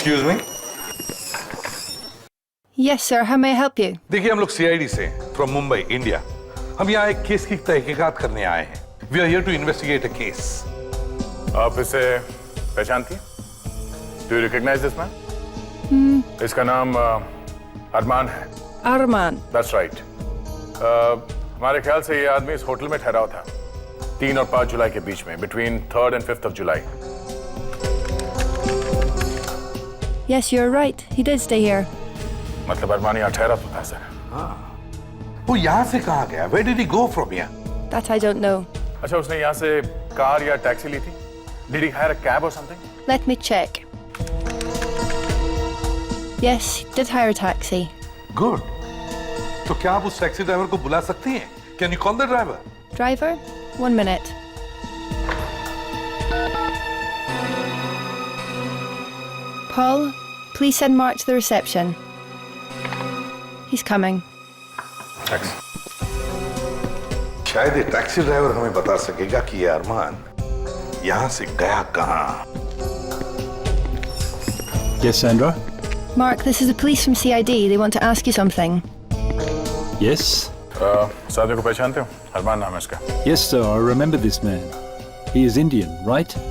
Excuse me. Yes, sir. How may I help you? देखिए, हम लोग सीआईडी से फ्रॉम मुंबई, इंडिया। हम यहाँ एक केस की तहकीकात करने आए हैं। We are here to investigate a case. आप इसे पहचानती हैं? Do you recognise this man? इसका नाम अरमान है। Arman. That's right. हमारे ख्याल से ये आदमी इस होटल में ठहरा हुआ था 3 और 5 जुलाई के बीच में, between 3rd and 5th of July। Yes, you're right. He did stay here. मतलब अरमान यहाँ ठहरा तो था सर। वो यहाँ से कहाँ गया? Where did he go from here? That I don't know. अच्छा, उसने यहाँ से कार या टैक्सी ली थी? Did he hire a cab or something? Let me check. Yes, he did hire a taxi. Good. तो क्या आप उस टैक्सी ड्राइवर को बुला सकती हैं? Can you call the driver? Driver? 1 minute. Paul, please send Mark to the reception. He's coming. Thanks. शायद ये टैक्सी ड्राइवर हमें बता सकेगा कि ये अरमान यहाँ से गया कहाँ। Yes, Sandra? Mark, this is the police from CID. They want to ask you something. Yes? सादियों को पहचानते हो? अरमान नाम है इसका। Yes, sir, I remember this man. He is Indian, right?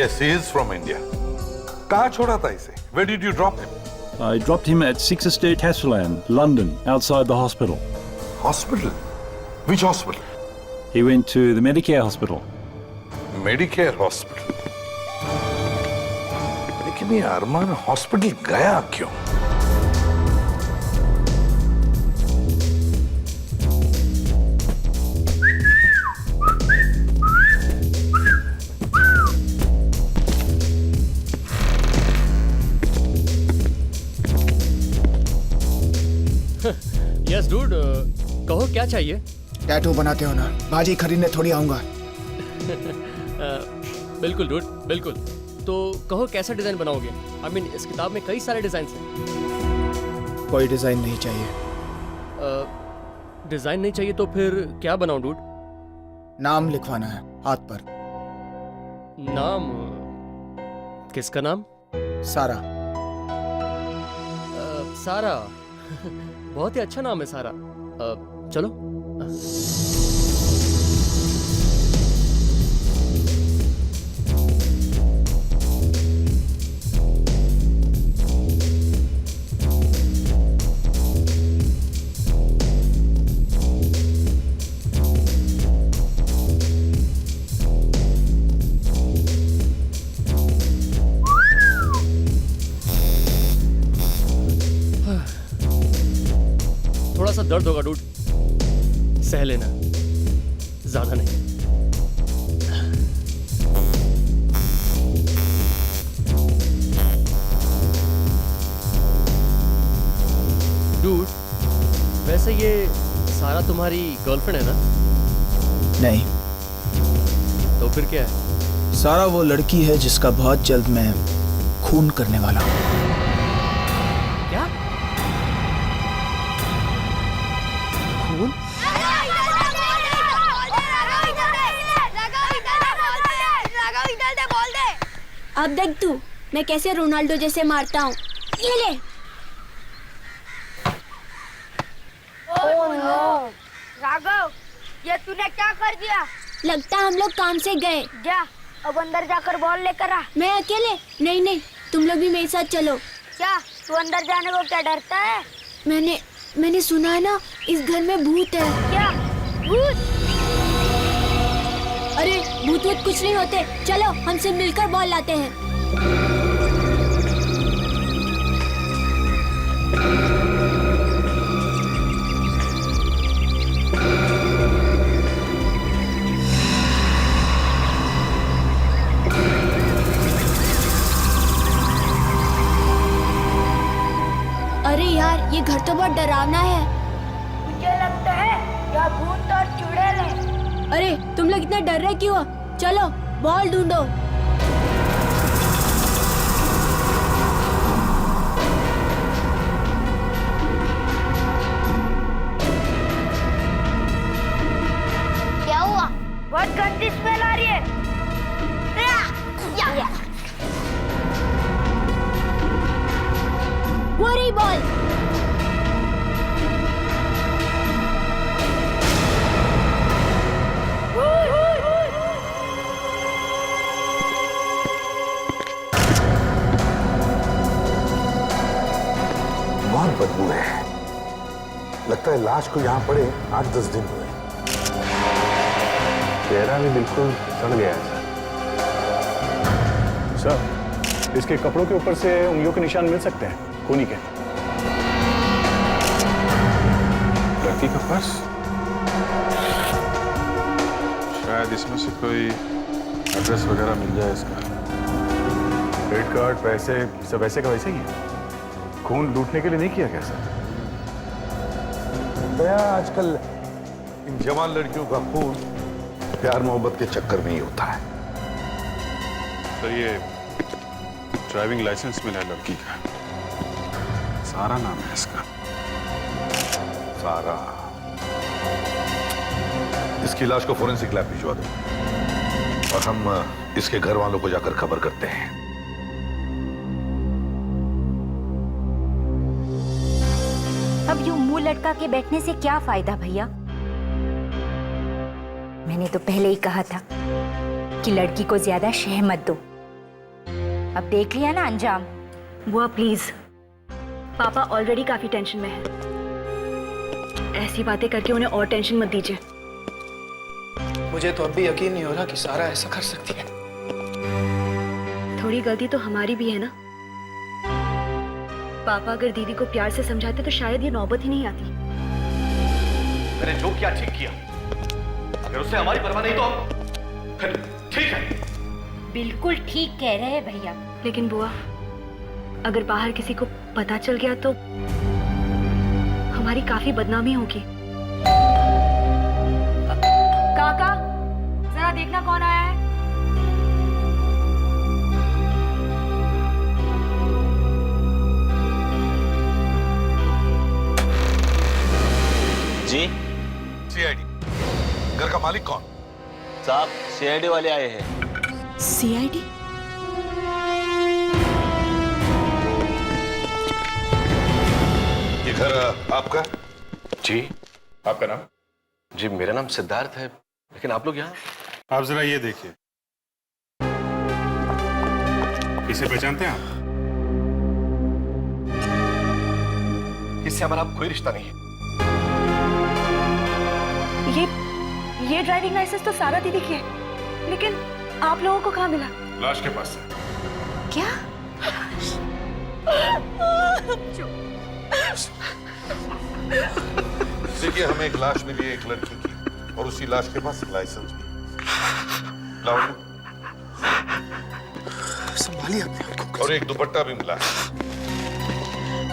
Yes, he is from India. कहाँ छोड़ा था इसे? Where did you drop him? I dropped him at 6 Estate Castellan, London, outside the hospital. Hospital? Which hospital? He went to the Medicare hospital. Medicare hospital. लेकिन ये अरमान hospital गया क्यों? Yes dude, कहो क्या चाहिए? टैटू बनाते हो ना, बाजी खरीदने थोड़ी आऊंगा। बिल्कुल डूड, बिल्कुल। तो कहो कैसा डिजाइन बनाओगे? आई मीन इस किताब में कई सारे डिजाइन हैं। कोई डिजाइन नहीं चाहिए। डिजाइन नहीं चाहिए तो फिर क्या बनाऊं डूड? नाम लिखवाना है हाथ पर। नाम? किसका नाम? सारा। सारा। बहुत ही अच्छा नाम है सारा। चलो। थोड़ा सा दर्द होगा डूड, सह लेना, ज्यादा नहीं। डूड, वैसे ये सारा तुम्हारी गर्लफ्रेंड है ना? नहीं। तो फिर क्या है? सारा वो लड़की है जिसका बहुत जल्द मैं खून करने वाला हूँ। क्या? खून? अब देख तू, मैं कैसे रोनाल्डो जैसे मारता हूँ। ये ले। ओह नो, राघव, ये तूने क्या कर दिया? लगता हम लोग काम से गए। जा, अब अंदर जाकर बॉल लेकर आ। मैं अकेले? नहीं नहीं, तुम लोग भी मेरे साथ चलो। क्या तू अंदर जाने को क्या डरता है? मैंने सुना है ना, इस घर में भूत है। क्या भूत? अरे भूत वूत कुछ नहीं होते, चलो हमसे मिलकर बॉल लाते हैं। अरे यार, ये घर तो बहुत डरावना है। मुझे लगता है यहाँ भूत और चुड़ैल है। अरे तुम लोग इतना डर रहे क्यों? चलो बॉल ढूंढो। क्या हुआ? बहुत गंदी स्मेल आ रही है। लगता है लाश को यहाँ पड़े 8-10 दिन हुए। चेहरा भी बिल्कुल सड़ गया है सर। इसके कपड़ों के ऊपर से उंगलियों के निशान मिल सकते हैं खूनी के। लड़की का पर्स, शायद इसमें से कोई एड्रेस वगैरह मिल जाए इसका। क्रेडिट कार्ड, पैसे सब ऐसे का वैसे ही है। खून लूटने के लिए नहीं किया गया सर। दया, आजकल इन जवान लड़कियों का खून प्यार मोहब्बत के चक्कर में ही होता है। सर ये ड्राइविंग लाइसेंस मिला है लड़की का, सारा नाम है इसका। सारा। इसकी लाश को फोरेंसिक लैब भिजवा दो और हम इसके घर वालों को जाकर खबर करते हैं। अब यूं मुंह लटका के बैठने से क्या फायदा भैया? मैंने तो पहले ही कहा था कि लड़की को ज्यादा शह मत दो। अब देख लिया ना अंजाम। बुआ प्लीज, पापा ऑलरेडी काफी टेंशन में है। ऐसी बातें करके उन्हें और टेंशन मत दीजिए। मुझे तो अब भी यकीन नहीं हो रहा कि सारा ऐसा कर सकती है। थोड़ी गलती तो हमारी भी है ना। पापा अगर दीदी को प्यार से समझाते तो शायद ये नौबत ही नहीं आती। मैंने जो किया ठीक किया। अगर उससे हमारी परवाह नहीं तो फिर ठीक है। बिल्कुल ठीक कह रहे हैं भैया। लेकिन बुआ, अगर बाहर किसी को पता चल गया तो हमारी काफी बदनामी होगी। काका, जरा देखना कौन आया है। जी? सीआईडी। घर का मालिक कौन? साहब सीआईडी वाले आए हैं। सीआईडी? ये घर आपका? जी। आपका नाम? जी मेरा नाम सिद्धार्थ है, लेकिन आप लोग यहाँ? आप जरा ये देखिए, इसे पहचानते हैं आप? इससे हमारा कोई रिश्ता नहीं है। ये ड्राइविंग लाइसेंस तो सारा दीदी की है, लेकिन आप लोगों को कहाँ मिला? लाश के पास से। क्या? देखिए, हमें एक लाश मिली है एक लड़की की, और उसी लाश के पास लाइसेंस भी। लाओ। संभालिए अपने आप को। और एक दुपट्टा भी मिला है।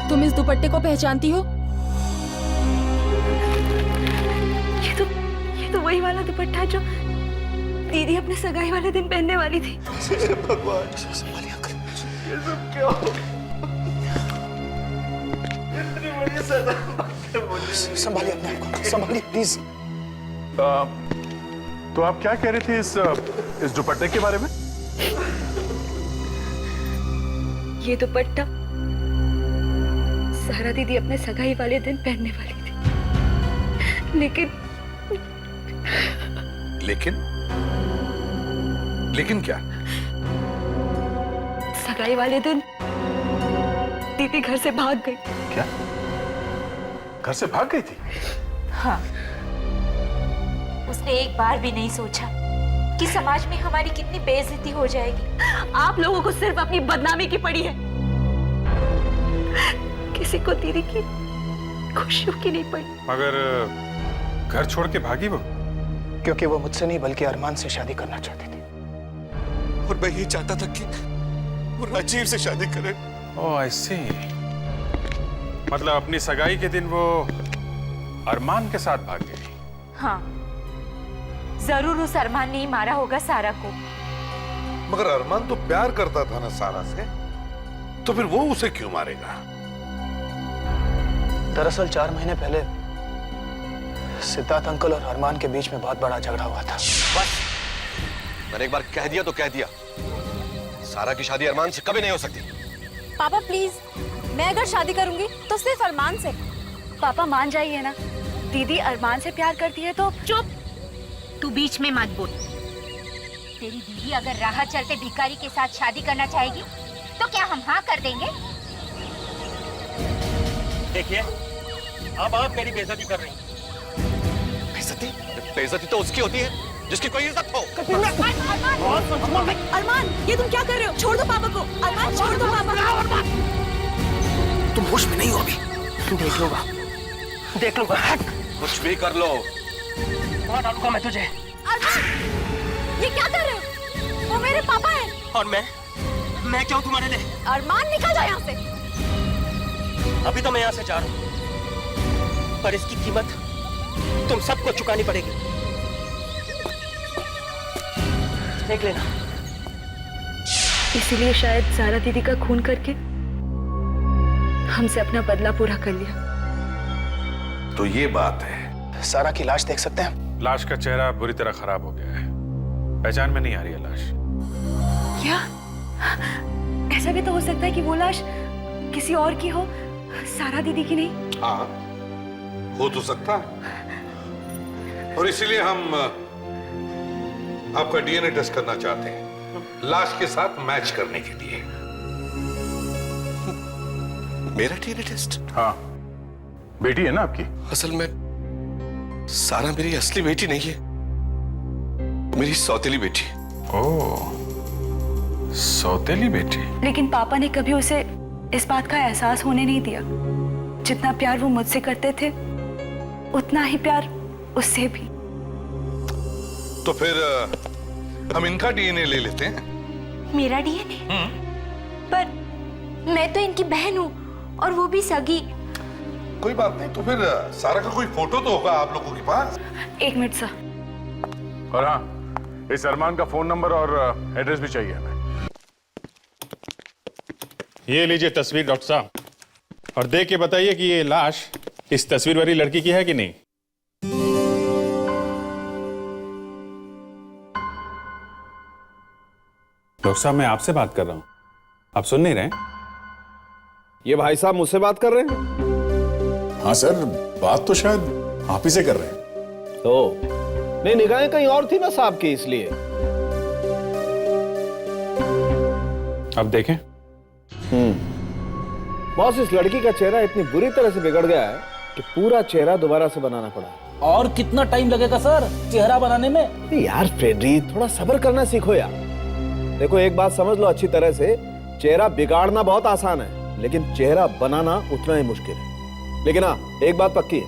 तुम इस दुपट्टे को पहचानती हो? ये तो वही वाला दुपट्टा जो दीदी अपने सगाई वाले दिन पहनने वाली थी। भगवान, संभालिए। ये सब क्यों? इतनी बड़ी सजा संभालिए अपने आप को, संभालिए प्लीज। तो आप क्या कह रहे थे इस दुपट्टे के बारे में? ये दुपट्टा सारा दीदी अपने सगाई वाले दिन पहनने वाली थी, लेकिन क्या? सगाई वाले दिन दीदी घर से भाग गई। क्या? घर से भाग गई थी? हाँ, उसने एक बार भी नहीं सोचा कि समाज में हमारी कितनी बेइज्जती हो जाएगी। आप लोगों को सिर्फ अपनी बदनामी की पड़ी है, किसी को दीदी की खुशियों की नहीं पड़ी। मगर घर छोड़ के भागी वो? क्योंकि वो मुझसे नहीं बल्कि अरमान से शादी करना चाहती थी। और मैं ये चाहता था कि वो राजीव से शादी करे। ओह आई सी। मतलब अपनी सगाई के दिन वो अरमान के साथ भाग गई? हाँ, जरूर उस अरमान ने ही मारा होगा सारा को। मगर अरमान तो प्यार करता था ना सारा से, तो फिर वो उसे क्यों मारेगा? दरअसल 4 महीने पहले सिद्धार्थ अंकल और अरमान के बीच में बहुत बड़ा झगड़ा हुआ था। बस, मैंने एक बार कह दिया तो कह दिया। सारा की शादी अरमान से कभी नहीं हो सकती। पापा प्लीज, मैं अगर शादी करूंगी तो सिर्फ अरमान से। पापा मान जाइए ना, दीदी अरमान से प्यार करती है तो। चुप, तू बीच में मत बोल। तेरी दीदी अगर राह चलते भिखारी के साथ शादी करना चाहेगी तो क्या हम हाँ कर देंगे? देखिए, अब आप मेरी बेइज्जती कर रही हैं। बेइज्जती? बेइज्जती तो उसकी होती है जिसकी कोई इज्जत हो। अरमान, ये तुम क्या कर रहे हो? छोड़ दो पापा को। अरमान, छोड़ दो पापा। तुम होश में नहीं हो अभी। देख लूंगा, देख लूंगा। कुछ भी कर लो, मार डालूंगा मैं तुझे। अरमान, ये क्या कर रहे हो? वो मेरे पापा हैं। और मैं क्या हूँ तुम्हारे लिए? अरमान, निकल जाओ यहाँ से। अभी तो मैं यहाँ से जा रहा हूँ, पर इसकी कीमत तुम सबको चुकानी पड़ेगी। देख लेना। इसीलिए शायद सारा दीदी का खून करके हमसे अपना बदला पूरा कर लिया। तो ये बात है। सारा की लाश देख सकते हैं? लाश का चेहरा बुरी तरह खराब हो गया है, पहचान में नहीं आ रही है लाश। क्या? ऐसा भी तो हो सकता है कि वो लाश किसी और की हो, सारा दीदी की नहीं। हाँ, हो तो सकता है, और इसीलिए हम आपका डीएनए टेस्ट करना चाहते हैं, लाश के साथ मैच करने के लिए। मेरा डीएनए टेस्ट? हाँ, बेटी है ना आपकी? असल में सारा मेरी असली बेटी नहीं है, मेरी सौतेली बेटी। ओह, सौतेली बेटी। लेकिन पापा ने कभी उसे इस बात का एहसास होने नहीं दिया। जितना प्यार वो मुझसे करते थे, उतना ही प्यार उससे भी। तो फिर हम इनका डीएनए ले लेते हैं। मेरा डीएनए? पर मैं तो इनकी बहन हूँ, और वो भी सगी। कोई बात नहीं, तो फिर सारा का कोई फोटो तो होगा आप लोगों के पास। एक मिनट सर। और हाँ, इस अरमान का फोन नंबर और एड्रेस भी चाहिए हमें। ये लीजिए तस्वीर डॉक्टर साहब, और देख के बताइए कि ये लाश इस तस्वीर वाली लड़की की है कि नहीं। डॉक्टर साहब, मैं आपसे बात कर रहा हूं, आप सुन नहीं रहे? ये भाई साहब मुझसे बात कर रहे हैं? हाँ सर, बात तो शायद आप ही से कर रहे हैं। तो नहीं, निगाहें कहीं और थी ना साहब की, इसलिए। अब देखें। बॉस, इस लड़की का चेहरा इतनी बुरी तरह से बिगड़ गया है कि पूरा चेहरा दोबारा से बनाना पड़ा। और कितना टाइम लगेगा सर चेहरा बनाने में? यार फ्रेडरी, थोड़ा सब्र करना सीखो यार। देखो, एक बात समझ लो अच्छी तरह से, चेहरा बिगाड़ना बहुत आसान है, लेकिन चेहरा बनाना उतना ही मुश्किल है। लेकिन हाँ, एक बात पक्की है,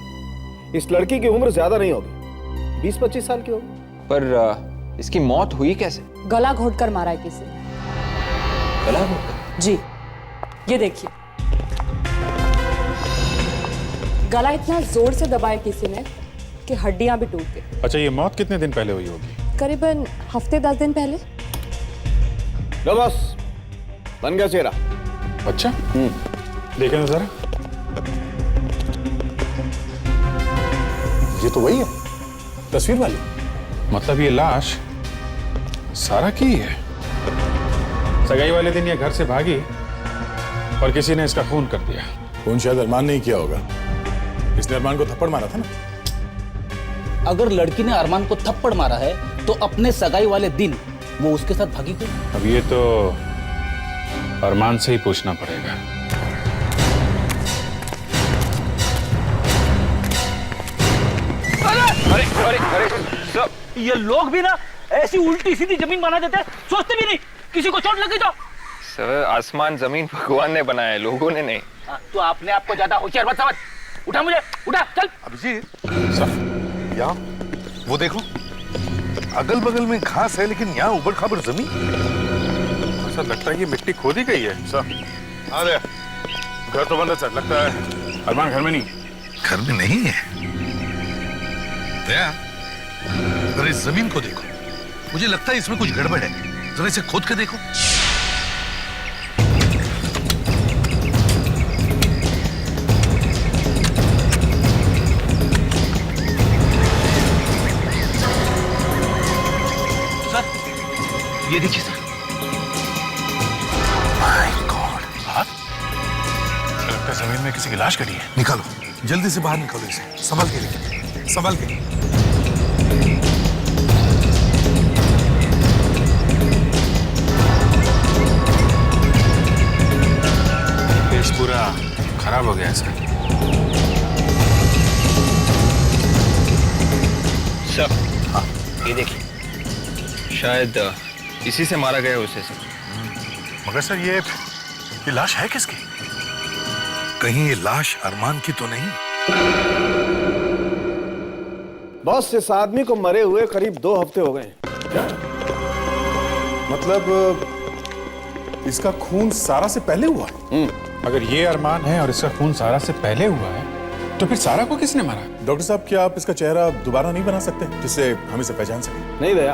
इस लड़की की उम्र ज्यादा नहीं होगी, 20-25 साल की होगी। पर इसकी मौत हुई कैसे? गला घोटकर मारा है किसी। गला घोटकर? जी, ये देखिए, गला इतना जोर से दबाया किसी ने कि हड्डियां भी टूट गई। अच्छा, ये मौत कितने दिन पहले हुई होगी? करीबन हफ्ते 10 दिन पहले। लो बॉस, बन गया चेहरा। अच्छा, देखें ना जरा। ये तो वही है, तस्वीर वाली। मतलब ये लाश सारा की ही है। सगाई वाले दिन ये घर से भागी और किसी ने इसका खून कर दिया। खून शायद अरमान ने ही किया होगा, इसने अरमान को थप्पड़ मारा था ना। अगर लड़की ने अरमान को थप्पड़ मारा है तो अपने सगाई वाले दिन वो उसके साथ भागी क्यों? अब ये तो अरमान से ही पूछना पड़ेगा। अरे अरे अरे सब ये लोग भी ना ऐसी उल्टी सीधी जमीन बना देते हैं, सोचते भी नहीं किसी को चोट लगी तो। सर, आसमान जमीन भगवान ने बनाया है, लोगों ने नहीं। तो आपने आपको ज्यादा होशियार मत समझ। उठा मुझे, उठा, चल। अभिजीत, यहाँ वो देखो, अगल बगल में घास है, लेकिन यहाँ उबड़ खाबड़ जमीन। ऐसा लगता है ये मिट्टी खोदी गई है सर। अरे, घर तो बंद है सर, लगता है अरमान घर में नहीं। घर में नहीं है? अगर इस जमीन को देखो, मुझे लगता है इसमें कुछ गड़बड़ है। जरा इसे खोद के देखो। सर, ये देखिए सर। माय गॉड, लगता है जमीन में किसी की लाश कटी है। निकालो, जल्दी से बाहर निकालो इसे। संभल के लेकिन, संभल के। फेस पूरा खराब हो गया है सर। सर ये देखिए, शायद इसी से मारा गया उसे सर। मगर सर ये लाश है किसकी? कहीं ये लाश अरमान की तो नहीं? बॉस, इस आदमी को मरे हुए करीब 2 हफ्ते हो गए। क्या मतलब इसका खून सारा से पहले हुआ है? अगर ये अरमान है और इसका खून सारा से पहले हुआ है तो फिर सारा को किसने मारा? डॉक्टर साहब, क्या आप इसका चेहरा दोबारा नहीं बना सकते जिससे हम इसे पहचान सकें? नहीं दया,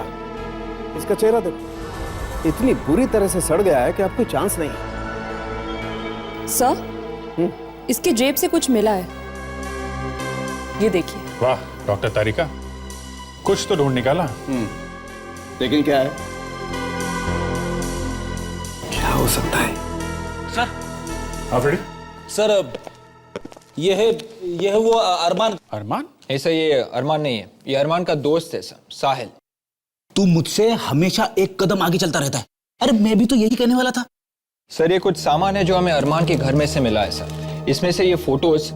इसका चेहरा देखो, इतनी बुरी तरह से सड़ गया है कि आपको चांस नहीं है। सर, इसके जेब से कुछ मिला है, ये देखिए। वाह डॉक्टर तारिका, कुछ तो ढूंढ निकाला। लेकिन क्या है? क्या हो सकता है? सर। हाँ फ्रेडी। सर ये है वो अरमान। अरमान? ऐसा ये अरमान नहीं है, ये अरमान का दोस्त है सर, साहिल। तू मुझसे हमेशा एक कदम आगे चलता रहता है। अरे मैं भी तो यही कहने वाला था। सर ये कुछ सामान है जो हमें अरमान के घर में से मिला है सर। इसमें से ये फोटोज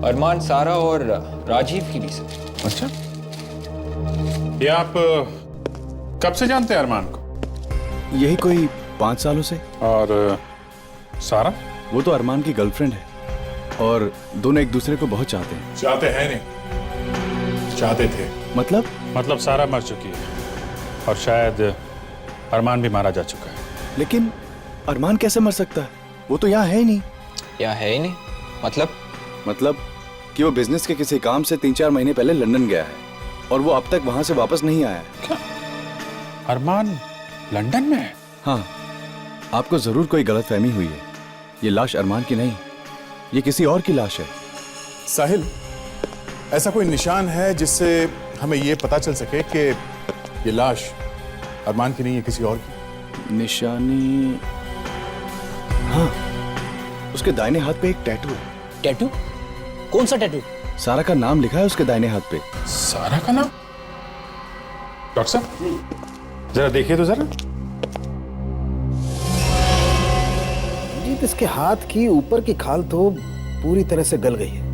अरमान, सारा और राजीव की भी सर। अच्छा, ये आप कब से जानते हैं अरमान को? यही कोई 5 सालों से। और सारा? वो तो अरमान की गर्लफ्रेंड है और दोनों एक दूसरे को बहुत चाहते हैं। चाहते हैं नहीं, चाहते थे। मतलब सारा मर चुकी है और शायद अरमान भी मारा जा चुका है। लेकिन अरमान कैसे मर सकता है? वो तो यहाँ है ही नहीं। यहाँ है ही नहीं? मतलब कि वो बिजनेस के किसी काम से 3-4 महीने पहले लंदन गया है और वो अब तक वहां से वापस नहीं आया है। क्या? अरमान लंदन में है? हाँ, आपको जरूर कोई गलतफहमी हुई है। ये लाश अरमान की नहीं, ये किसी और की लाश है। साहिल, ऐसा कोई निशान है जिससे हमें ये पता चल सके कि ये लाश अरमान की नहीं है, किसी और की? निशानी? हाँ, उसके दाहिने हाथ पे एक टैटू है। टैटू? कौन सा टैटू? सारा का नाम लिखा है उसके दाहिने हाथ पे। सारा का नाम? डॉक्टर साहब जरा देखिए तो जरा। जीत, इसके हाथ की ऊपर की खाल तो पूरी तरह से गल गई है।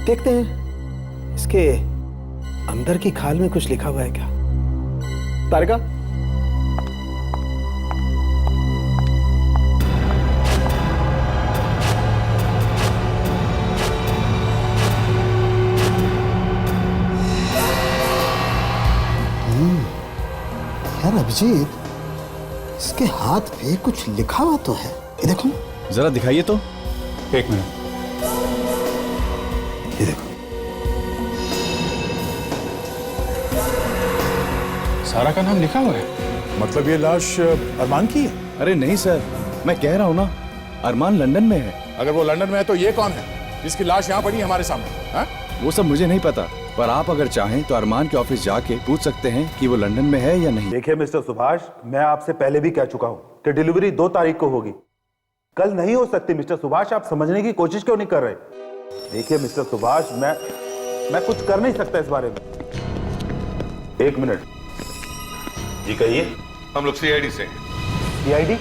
देखते हैं इसके अंदर की खाल में कुछ लिखा हुआ है क्या। तारिका, यार अभिजीत, इसके हाथ पे कुछ लिखा हुआ तो है। ये देखो जरा दिखाइए तो। एक मिनट, ये देखो। सारा का नाम लिखा हुआ है? मतलब ये लाश अरमान की है? अरे नहीं सर, मैं कह रहा हूँ ना, अरमान लंदन में है। अगर वो लंदन में है तो ये कौन है जिसकी लाश यहाँ पड़ी हमारे सामने? हा? वो सब मुझे नहीं पता, पर आप अगर चाहें तो अरमान के ऑफिस जाके पूछ सकते हैं कि वो लंदन में है या नहीं। देखिए मिस्टर सुभाष, मैं आपसे पहले भी कह चुका हूं कि डिलीवरी 2 तारीख को होगी, कल नहीं हो सकती। मिस्टर सुभाष, आप समझने की कोशिश क्यों नहीं कर रहे? देखिए मिस्टर सुभाष, मैं कुछ कर नहीं सकता इस बारे में। 1 मिनट जी कहिए। हम लोग सीआईडी से। सीआईडी?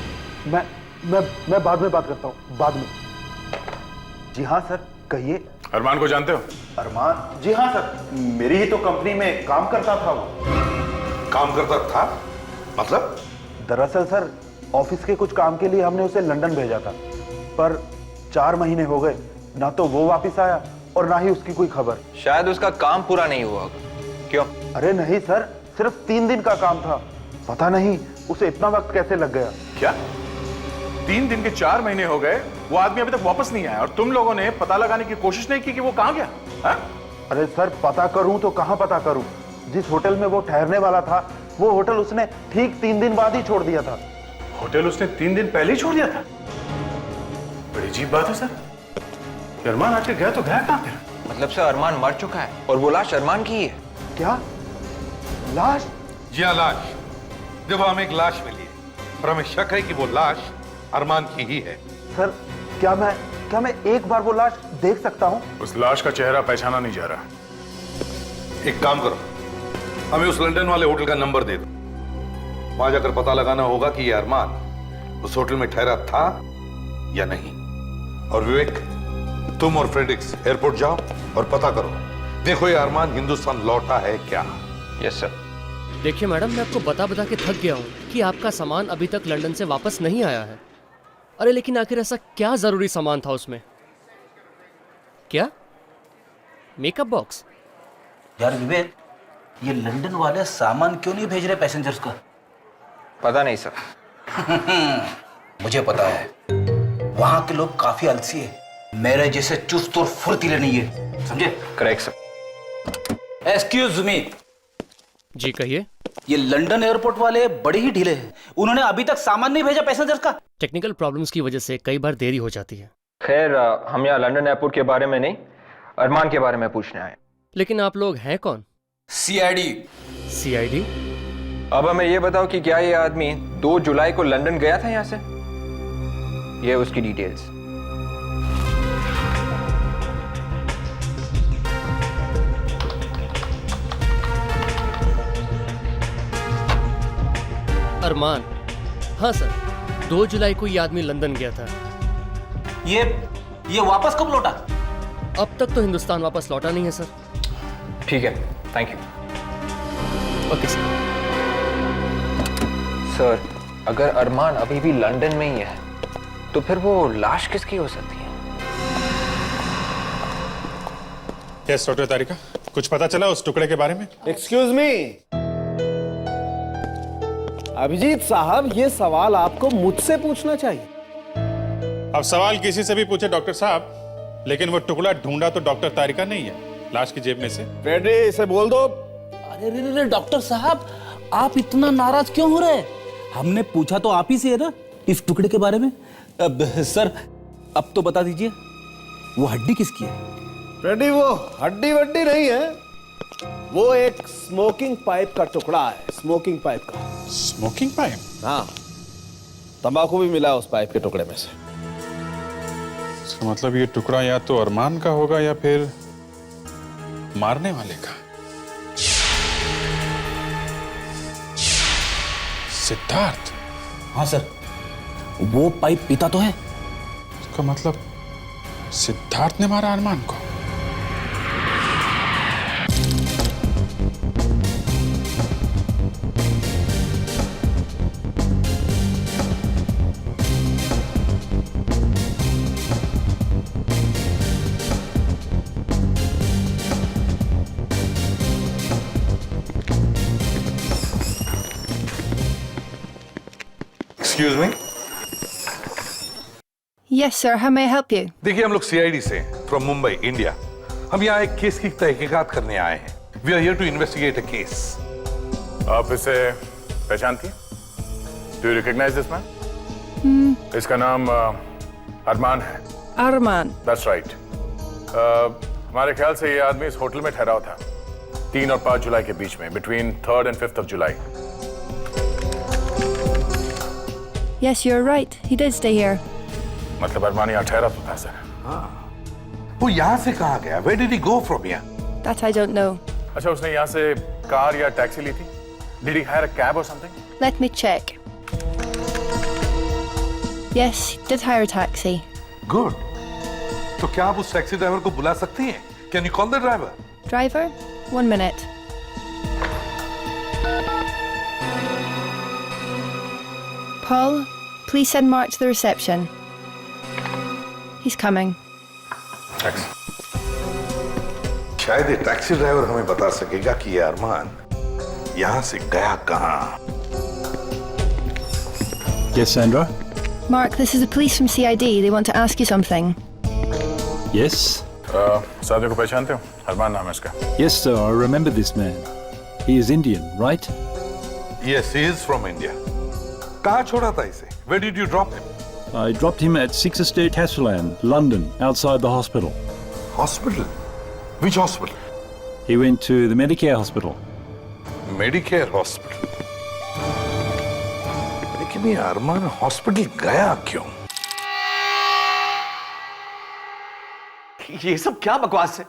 मैं बाद में बात करता हूँ, बाद में। जी हाँ सर, कहिए। अरमान को जानते हो? अरमान? जी हाँ सर, मेरी ही तो कंपनी में काम करता था वो। काम करता था? मतलब? दरअसल सर, ऑफिस के कुछ काम के लिए हमने उसे लंदन भेजा था, पर 4 महीने हो गए, ना तो वो वापस आया और ना ही उसकी कोई खबर। शायद उसका काम पूरा नहीं हुआ। क्यों? अरे नहीं सर, सिर्फ 3 दिन का काम था। पता नहीं उसे इतना वक्त कैसे लग गया। क्या 3 दिन के 4 महीने हो गए, वो आदमी अभी तक वापस नहीं आया और तुम लोगों ने पता लगाने की कोशिश नहीं की कि वो कहां गया? हा? अरे सर, पता करूं तो कहां पता करूं? जिस होटल में वो ठहरने वाला था, वो होटल उसने ठीक 3 दिन बाद ही छोड़ दिया था। होटल उसने 3 दिन पहले ही छोड़ दिया था? बड़ी अजीब बात है सर। अरमान आके गया तो गया कहां फिर? मतलब सर अरमान मर चुका है और वो लाश अरमान की है। क्या लाश? जी हाँ, लाश। देखो, हमें एक लाश मिली है और हमें शक है कि वो लाश अरमान की ही है। सर, क्या मैं एक बार वो लाश देख सकता हूं? उस लाश का चेहरा पहचाना नहीं जा रहा। एक काम करो, हमें उस लंदन वाले होटल का नंबर दे दो। वहां जाकर पता लगाना होगा कि ये अरमान उस होटल में ठहरा था या नहीं। और विवेक, तुम और फ्रेडिक्स एयरपोर्ट जाओ और पता करो देखो ये अरमान हिंदुस्तान लौटा है क्या? Yes sir. देखिए मैडम, मैं आपको बता बता के थक गया हूँ कि आपका सामान अभी तक लंदन से वापस नहीं आया है। अरे लेकिन आखिर ऐसा क्या जरूरी सामान था उसमें? क्या? Makeup box? यार विवेक, ये लंदन वाले सामान क्यों नहीं भेज रहे पैसेंजर्स का? पता नहीं सर। मुझे पता है, वहां के लोग काफी आलसी है, मेरे जैसे चुस्त और फुर्तीले नहीं है, समझे? Correct sir. Excuse me. जी कहिए। ये लंदन एयरपोर्ट वाले बड़े ही ढीले हैं, उन्होंने अभी तक सामान नहीं भेजा पैसेंजर्स का। टेक्निकल प्रॉब्लम्स की वजह से कई बार देरी हो जाती है। खैर हम यहाँ लंदन एयरपोर्ट के बारे में नहीं, अरमान के बारे में पूछने आए। लेकिन आप लोग हैं कौन? सीआईडी। सीआईडी? अब हमें ये बताओ कि क्या ये आदमी 2 जुलाई को लंदन गया था यहाँ से? ये उसकी डिटेल्स। अरमान? हाँ सर, 2 जुलाई को ये आदमी लंदन गया था। ये वापस कब लौटा? अब तक तो हिंदुस्तान वापस लौटा नहीं है सर। ठीक है, thank you. Okay sir. Sir, अगर अरमान अभी भी लंदन में ही है तो फिर वो लाश किसकी हो सकती है? यस डॉक्टर तारिका, कुछ पता चला उस टुकड़े के बारे में? एक्सक्यूज मी अभिजीत साहब, ये सवाल आपको मुझसे पूछना चाहिए। अब सवाल किसी से भी पूछे डॉक्टर साहब, लेकिन वो टुकड़ा ढूंढा तो डॉक्टर तारिका नहीं है, लाश की जेब में से। फ्रेडी, इसे बोल दो। अरे रे रे डॉक्टर साहब, आप इतना नाराज क्यों हो रहे हैं? हमने पूछा तो आप ही से है ना इस टुकड़े के बारे में। अब सर, अब तो बता दीजिए, वो हड्डी किसकी है? फ्रेडी, वो हड्डी वड्डी नहीं है, वो एक स्मोकिंग पाइप का टुकड़ा है। स्मोकिंग पाइप का। Smoking pipe? हाँ, तंबाकू भी मिला उस पाइप के टुकड़े में से। तो मतलब ये टुकड़ा या तो अरमान का होगा या फिर मारने वाले का। सिद्धार्थ? हाँ सर, वो पाइप पीता तो है। इसका मतलब सिद्धार्थ ने मारा अरमान को। Excuse me. Yes, sir. How may I help you? देखिए, हम लोग सीआईडी से फ्रॉम मुंबई, इंडिया। हम यहाँ एक केस की तहकीकात करने आए हैं। We are here to investigate a case. आप इसे पहचानती हैं? Do you recognise this man? इसका नाम अरमान है। Arman. That's right. हमारे ख्याल से ये आदमी इस होटल में ठहरा हुआ था 3 और 5 जुलाई के बीच में, between 3rd and 5th of July। Yes, you're right. He did stay here. मतलब अरमान यहाँ ठहरा तो था सर। हाँ, वो यहाँ से कहाँ गया? Where did he go from here? That I don't know. अच्छा, उसने यहाँ से कार या टैक्सी ली थी? Did he hire a cab or something? Let me check. Yes, he did hire a taxi. Good. तो क्या आप उस टैक्सी ड्राइवर को बुला सकती हैं? Can you call the driver? Driver? 1 minute. Paul, please send Mark to the reception. He's coming. Thanks. शायद ये टैक्सी ड्राइवर हमें बता सकेगा कि ये अरमान यहाँ से गया कहाँ। Yes, Sandra? Mark, this is the police from CID. They want to ask you something. Yes? Sadiq को पहचानते हो? अरमान नाम है इसका। Yes, sir. I remember this man. He is Indian, right? Yes, he is from India. कहाँ छोड़ा था इसे? Where did you drop him? I dropped him at 6 Estate Hasland, London, outside the hospital. Hospital? Which hospital? He went to the Medicare hospital. Medicare hospital? लेकिन ये अरमान hospital गया क्यों? ये सब क्या बकवास है?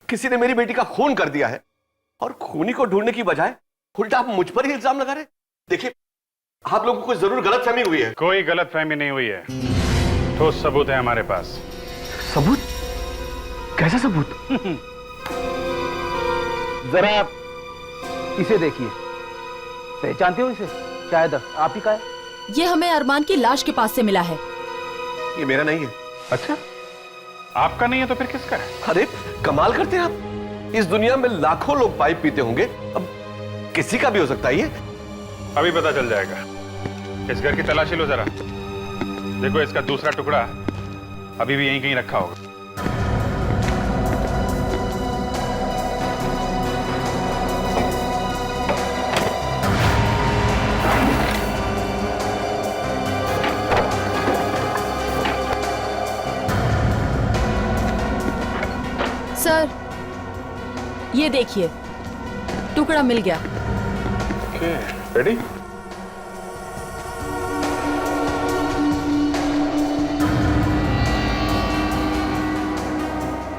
किसी ने मेरी बेटी का खून कर दिया है और खूनी को ढूंढने की बजाय उल्टा आप मुझ पर ही इल्जाम लगा रहे। देखिए, आप लोगों को जरूर गलतफहमी हुई है। कोई गलतफहमी नहीं हुई है, ठोस सबूत है हमारे पास। सबूत? कैसा सबूत? जरा इसे देखिए, पहचानते हो इसे? शायद आप ही का है। ये हमें अरमान की लाश के पास से मिला है। ये मेरा नहीं है। अच्छा, आपका नहीं है तो फिर किसका है? अरे कमाल करते हैं आप। इस दुनिया में लाखों लोग पाइप पीते होंगे, अब किसी का भी हो सकता है ये। अभी पता चल जाएगा। इस घर की तलाशी लो जरा। देखो इसका दूसरा टुकड़ा अभी भी यहीं कहीं रखा होगा। सर, ये देखिए, टुकड़ा मिल गया। रेडी?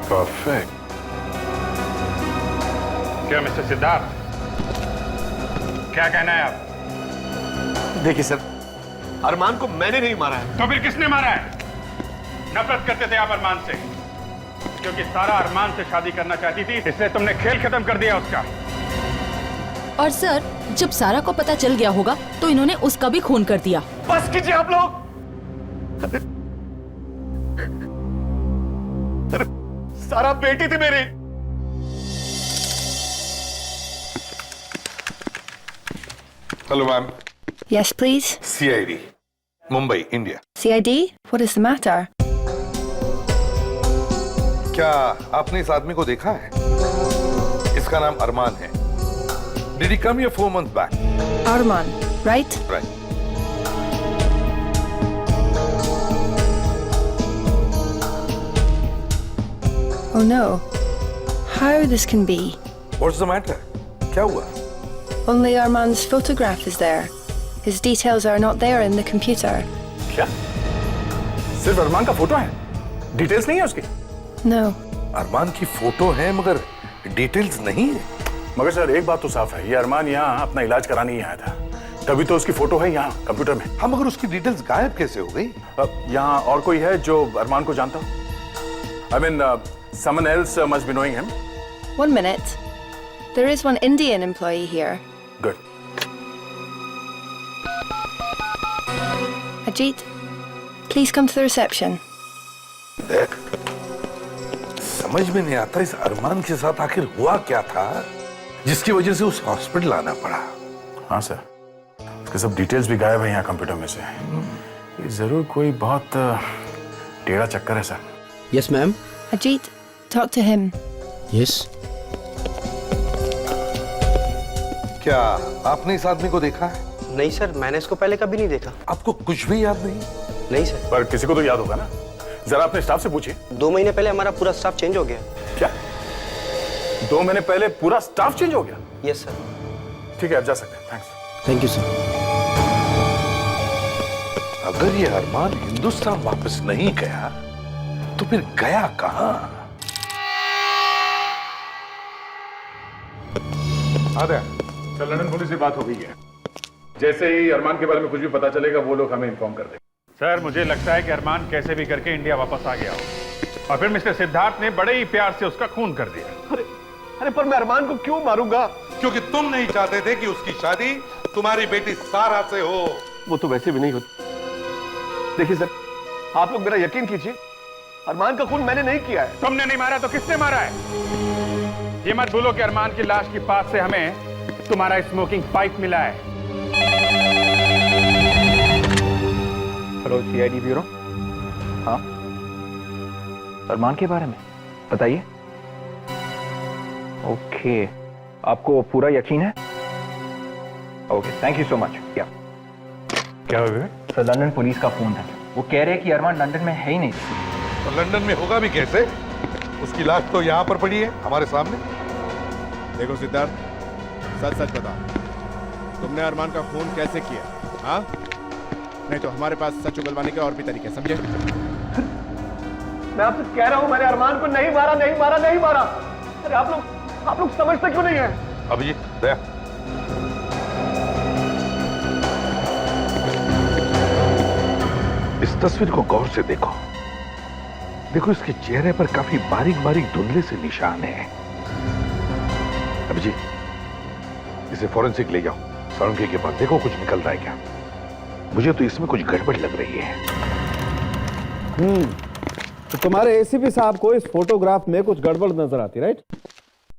परफेक्ट। क्या मिस्टर सिद्धार्थ, क्या कहना है आप? देखिए सर, अरमान को मैंने नहीं मारा है। तो फिर किसने मारा है? नफरत करते थे आप अरमान से, क्योंकि सारा अरमान से शादी करना चाहती थी, इसलिए तुमने खेल खत्म कर दिया उसका। और सर, जब सारा को पता चल गया होगा तो इन्होंने उसका भी खून कर दिया। बस कीजिए आप लोग। अरे सारा बेटी थी मेरी। Hello ma'am. Yes, please. CID, Mumbai, India. CID? What is the matter? क्या आपने इस आदमी को देखा है? इसका नाम अरमान है। Did he come here 4 months back? Arman, right? Right. Oh no. How this can be? What's the matter? क्या हुआ? Only Arman's photograph is there. His details are not there in the computer. क्या? सिर्फ अरमान का photo है? Details नहीं है उसकी? No. अरमान की फोटो है मगर डिटेल्स नहीं है। मगर सर एक बात तो साफ है, ये अरमान यहाँ अपना इलाज कराने ही आया था, तभी तो उसकी फोटो है यहाँ कंप्यूटर में। हाँ, मगर उसकी डिटेल्स गायब कैसे हो गई? यहाँ और कोई है जो अरमान को जानता हो? I mean, someone else must be knowing him. 1 minute. There is one Indian employee here. Good. Ajit, please come to the reception. देख, समझ में नहीं आता इस अरमान के साथ आखिर हुआ क्या था जिसकी वजह से उस हॉस्पिटल आना पड़ा। हाँ सर, उसके सब डिटेल्स भी गायब है यहाँ कंप्यूटर में से। ये जरूर कोई बहुत टेढ़ा चक्कर है sir. Yes, ma'am. Ajit, talk to him. Yes. क्या आपने इस आदमी को देखा है? नहीं सर, मैंने इसको पहले कभी नहीं देखा। आपको कुछ भी याद नहीं? नहीं सर। पर किसी को तो याद होगा ना, जरा अपने स्टाफ से पूछिए। 2 महीने पहले हमारा पूरा स्टाफ चेंज हो गया। क्या? 2 महीने पहले पूरा स्टाफ चेंज हो गया? Yes sir. ठीक है, आप जा सकते हैं। थैंक्स। Thank you sir. अगर ये अरमान हिंदुस्तान वापस नहीं गया तो फिर गया कहां? सर, लंदन पुलिस से बात हो गई है। जैसे ही अरमान के बारे में कुछ भी पता चलेगा वो लोग हमें इन्फॉर्म कर देंगे। सर, मुझे लगता है कि अरमान कैसे भी करके इंडिया वापस आ गया हो और फिर मिस्टर सिद्धार्थ ने बड़े ही प्यार से उसका खून कर दिया। अरे पर मैं अरमान को क्यों मारूंगा? क्योंकि तुम नहीं चाहते थे कि उसकी शादी तुम्हारी बेटी सारा से हो। वो तो वैसे भी नहीं होती। देखिए सर, आप लोग मेरा यकीन कीजिए, अरमान का खून मैंने नहीं किया है। तुमने नहीं मारा तो किसने मारा है? ये मत भूलो कि अरमान की लाश के पास से हमें तुम्हारा स्मोकिंग पाइप मिला है। Hello CID bureau. हाँ, अरमान के बारे में बताइए। ओके, आपको पूरा यकीन है? Okay, thank you so much. क्या हो गया? सर, लंदन पुलिस का फोन है, वो कह रहे हैं कि अरमान लंदन में है ही नहीं। तो लंदन में होगा भी कैसे? उसकी लाश तो यहाँ पर पड़ी है हमारे सामने। देखो सिद्धार्थ, सच सच बताओ, तुमने अरमान का खून कैसे किया? हाँ, नहीं तो हमारे पास सच उगलवाने के और भी तरीके, समझे? मैं आपसे कह रहा हूं, मैंने अरमान को नहीं मारा, नहीं मारा, नहीं मारा। अरे आप लोग समझते क्यों नहीं है? अभिजीत, दया, इस तस्वीर को गौर से देखो। देखो, इसके चेहरे पर काफी बारीक बारीक धुंधले से निशान हैं। अभिजीत, इसे फॉरेंसिक ले जाओ, सारंगी के बाद देखो कुछ निकल रहा है क्या। मुझे तो इसमें कुछ गड़बड़ लग रही है। तो तुम्हारे एसीपी साहब को इस फोटोग्राफ में कुछ गड़बड़ नजर आती, राइट?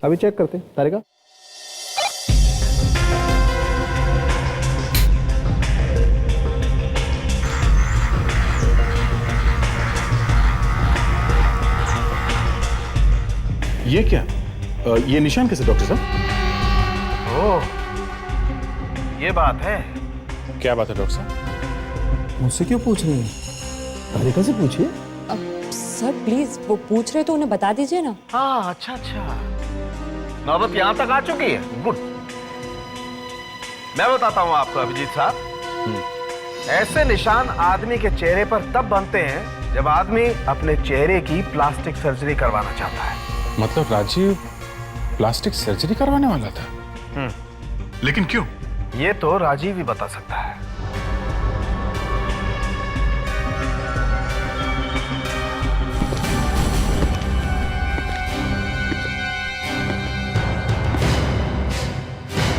अभी चेक करते हैं। तारिका, ये क्या? ये निशान कैसे डॉक्टर साहब? ओह, ये बात है। क्या बात है डॉक्टर साहब? मुझसे क्यों पूछ रहे हैं? तारिका से पूछिए। सर प्लीज, वो पूछ रहे तो उन्हें बता दीजिए ना। हाँ, अच्छा अच्छा, नौबत यहां तक आ चुकी है। गुड। मैं बताता हूं आपको अभिजीत साहब, ऐसे निशान आदमी के चेहरे पर तब बनते हैं जब आदमी अपने चेहरे की प्लास्टिक सर्जरी करवाना चाहता है। मतलब राजीव प्लास्टिक सर्जरी करवाने वाला था? लेकिन क्यों? ये तो राजीव ही बता सकता है।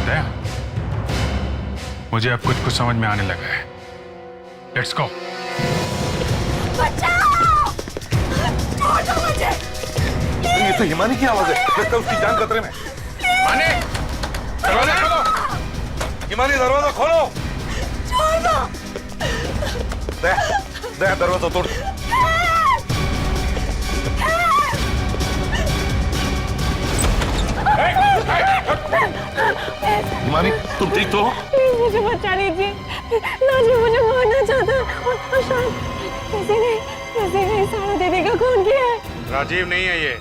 दया, मुझे अब कुछ समझ में आने लगा है। Let's go. ये तो हिमानी की आवाज है, लगता है उसकी जान खतरे में। हिमानी, दरवाजा खोलो। हिमानी, दरवाजा खोलो। छोड़ दो। दया, दरवाजा तोड़। हिमानी, तुम ठीक तो हो? प्लीज मुझे बचा लीजिए। राजीव मुझे मारना चाहता है और शायद किसी ने सारा दीदी का खून किया है। राजीव नहीं है ये,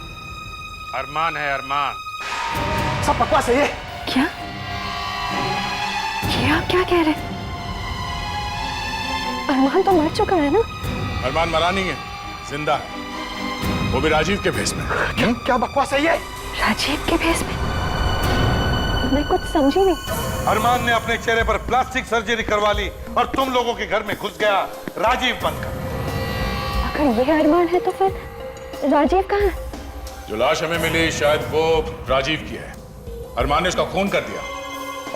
अरमान है, अरमान। सब बकवास है ये। क्या? ये आप क्या कह रहे हैं? अरमान तो मर चुका है ना? अरमान मरा नहीं है, जिंदा है, वो भी राजीव के भेस में। क्या बकवास है ये? राजीव के भेस में? मैं कुछ समझी नहीं। अरमान ने अपने चेहरे पर प्लास्टिक सर्जरी करवा ली और तुम लोगों के घर में घुस गया राजीव बनकर। अगर ये अरमान है तो फिर राजीव कहाँ है? जो लाश हमें मिली शायद वो राजीव की है। अरमान ने उसका खून कर दिया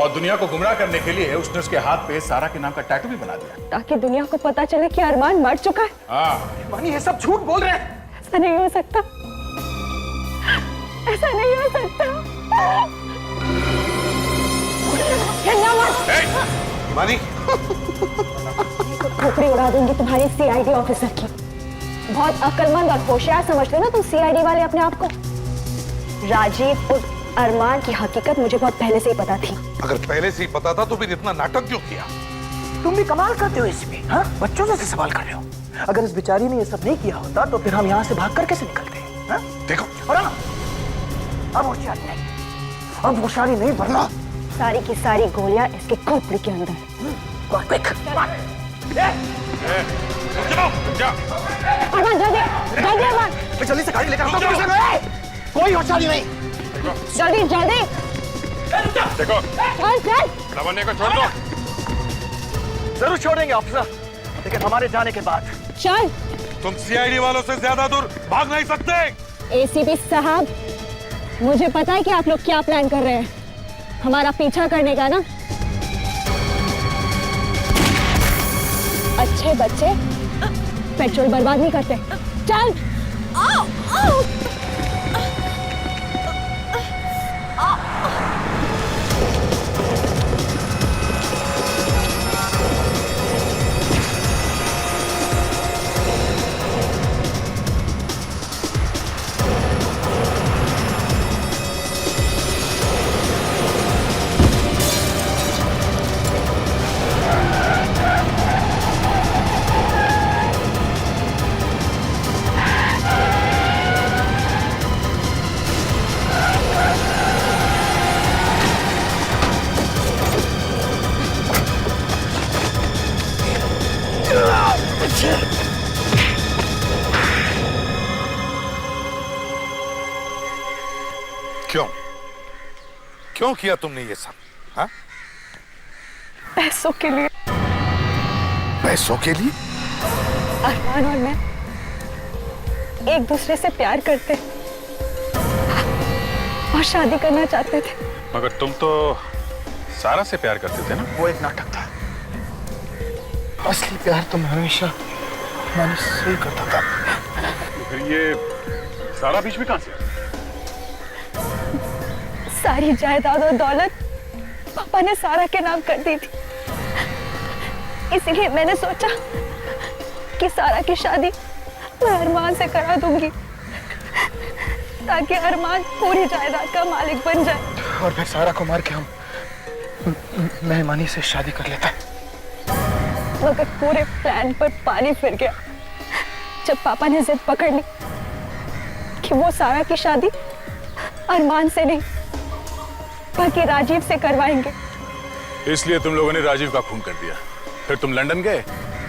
और दुनिया को गुमराह करने के लिए उसने उसके हाथ पे सारा के नाम का टैटू भी बना दिया, ताकि दुनिया को पता चले कि अरमान मर चुका है। हाँ। मानी, ये सब झूठ बोल रहे हैं। ऐसा नहीं हो सकता, ऐसा नहीं हो सकता। मानी, खोपड़ी उड़ा दूंगी तुम्हारी सीआईडी ऑफिसर की। बहुत अक्लमंद और होशियार समझते हो ना तुम सीआईडी वाले अपने आप को। राजीव और अरमान की हकीकत मुझे बहुत पहले से ही पता थी। अगर पहले से ही पता था तो फिर इतना नाटक क्यों किया? तुम भी कमाल करते हो इसमें, हाँ? बच्चों जैसे सवाल कर रहे हो। अगर इस बेचारी ने ये सब नहीं किया होता तो फिर हम यहाँ से भाग कर कैसे निकलते? हाँ? देखो, और हाँ, अब होशियारी नहीं, अब होशियारी नहीं वरना सारी की सारी गोलियां इसके खोपड़ी के अंदर। अरमान जल्दी जल्दी, अरमान जल्दी से गाड़ी लेकर आओ। कोई होशियारी नहीं, जल्दी जल्दी। देखो, चल चल, लावण्य को छोड़ दो। जरूर छोड़ेंगे ऑफिसर, लेकिन हमारे जाने के बाद। चल। तुम सीआईडी वालों से ज्यादा दूर भाग नहीं सकते। एसीपी साहब, मुझे पता है कि आप लोग क्या प्लान कर रहे हैं, हमारा पीछा करने का ना। अच्छे बच्चे पेट्रोल बर्बाद नहीं करते। चल। आओ, आओ। क्यों किया तुमने ये सब? हाँ? पैसों के लिए। पैसों के लिए? अरमान और मैं एक दूसरे से प्यार करते और शादी करना चाहते थे। मगर तुम तो सारा से प्यार करते थे ना? वो एक नाटक था। असली प्यार तो मैं हमेशा मानी से ही करता था। तो फिर ये सारा बीच में कहां से? सारी जायदाद और दौलत पापा ने सारा के नाम कर दी थी, इसलिए मैंने सोचा कि सारा की शादी मैं अरमान से करा दूंगी ताकि अरमान पूरी जायदाद का मालिक बन जाए। और फिर सारा को मार के हम मेहमानी से शादी कर लेता। मगर पूरे प्लान पर पानी फिर गया जब पापा ने जिद पकड़ ली कि वो सारा की शादी अरमान से नहीं बल्कि राजीव से करवाएंगे। इसलिए तुम लोगों ने राजीव का खून कर दिया। फिर तुम लंदन गए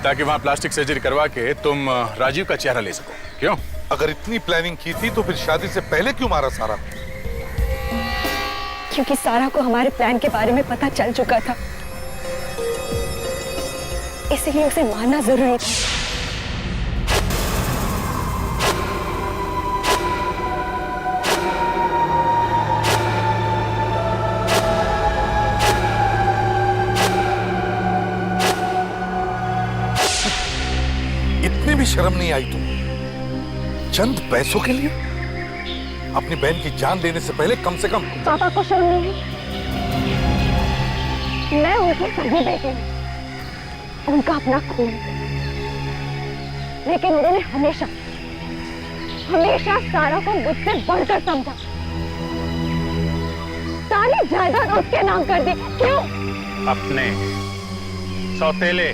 ताकि वहां प्लास्टिक सर्जरी करवा के तुम राजीव का चेहरा ले सको। क्यों? अगर इतनी प्लानिंग की थी तो फिर शादी से पहले क्यों मारा सारा? क्योंकि सारा को हमारे प्लान के बारे में पता चल चुका था, इसलिए उसे मारना जरूरी था। इतनी भी शर्म नहीं आई तुम? चंद पैसों के लिए अपनी बहन की जान देने से पहले कम से कम पापा को शर्म नहीं है? मैं उनकी सगी बेटी हूँ, उनका अपना खून, लेकिन उन्होंने हमेशा हमेशा सारा को मुझसे बढ़कर समझा। सारी जायदाद उसके नाम कर दी। क्यों? अपने सौतेले,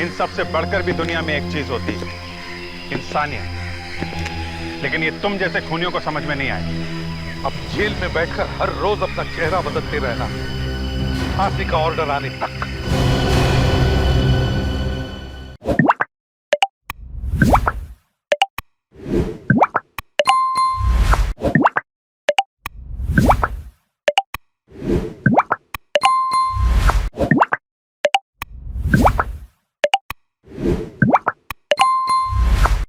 इन सब से बढ़कर भी दुनिया में एक चीज होती है, इंसानियत। लेकिन ये तुम जैसे खूनियों को समझ में नहीं आए। अब जेल में बैठकर हर रोज अपना चेहरा बदलते रहना, फांसी का ऑर्डर आने तक।